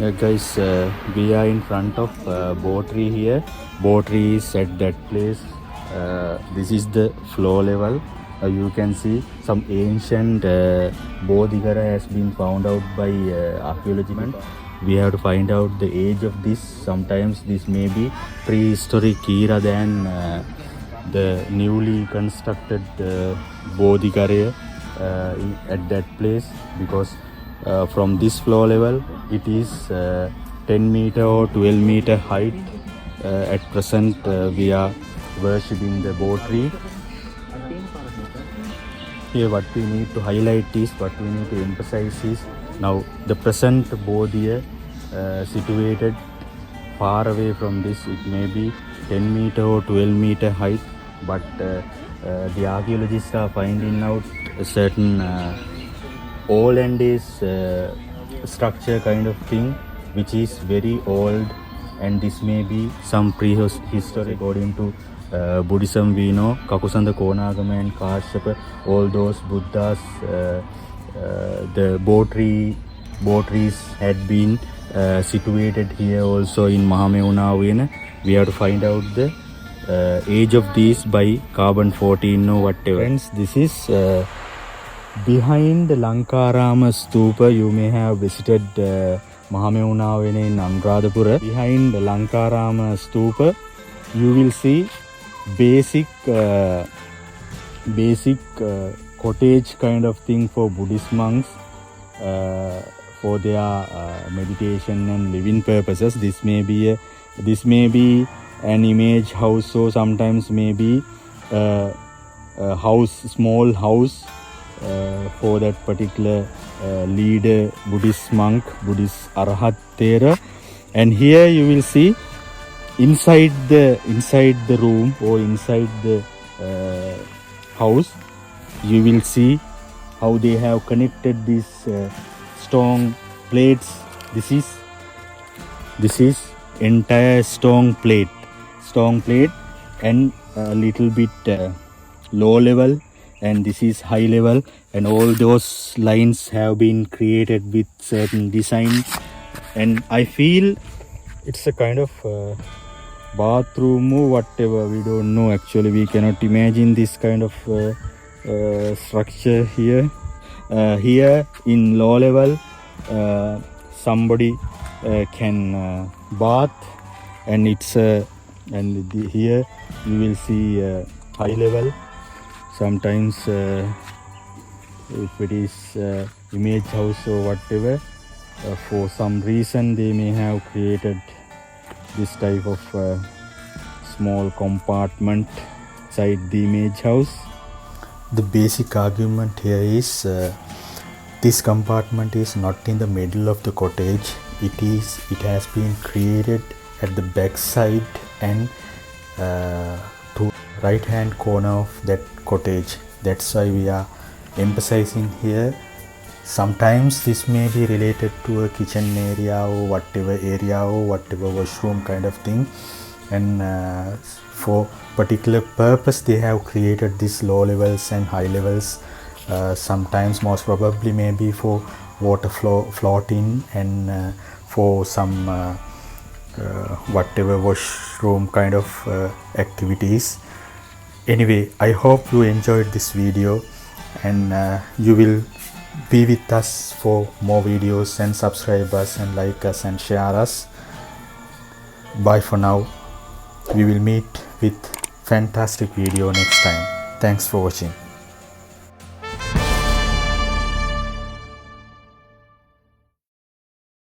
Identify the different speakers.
Speaker 1: Guys, we are in front of Botry here. Botry is at that place. This is the floor level. You can see some ancient Bodhigara has been found out by archaeology. We have to find out the age of this. Sometimes this may be prehistoric era than the newly constructed Bodhigara at that place, because from this floor level it is 10 meter or 12 meter height. At present we are worshipping the Botry. Here what we need to highlight is, what we need to emphasize is, now the present Bodhi situated far away from this. It may be 10 meter or 12 meter height, but the archaeologists are finding out a certain Old-Andes structure kind of thing, which is very old, and this may be some prehistory. According to Buddhism, we know Kakusanda, Konagama and Kashyapa, all those Buddhas, the Botries had been situated here also in Mahameunavena. We have to find out the age of these by carbon 14 or whatever. Friends, this is behind the Lankarama Stupa. You may have visited Mahameunavena in Anuradhapura. Behind the Lankarama Stupa, you will see basic cottage kind of thing for Buddhist monks for their meditation and living purposes. This may be an image house, or sometimes maybe a house, small house for that particular leader, Buddhist monk, Buddhist Arahat Thera. And here you will see inside the room or inside the house, you will see how they have connected these stone plates. This is entire stone plate, and a little bit low level, and this is high level, and all those lines have been created with certain design. And I feel it's a kind of bathroom or whatever, we don't know actually. We cannot imagine this kind of structure here. Here in low level somebody can bath, and it's here you will see high level. Sometimes if it is image house or whatever, for some reason they may have created this type of small compartment inside the image house. The basic argument here is this compartment is not in the middle of the cottage. It has been created at the back side and to right hand corner of that cottage. That's why we are emphasizing here. Sometimes this may be related to a kitchen area or whatever washroom kind of thing, and for particular purpose they have created these low levels and high levels. Sometimes, most probably, maybe for water floating and for some whatever washroom kind of activities. Anyway, I hope you enjoyed this video, and you will be with us for more videos, and subscribe us and like us and share us. Bye for now. We will meet with fantastic video next time. Thanks for watching.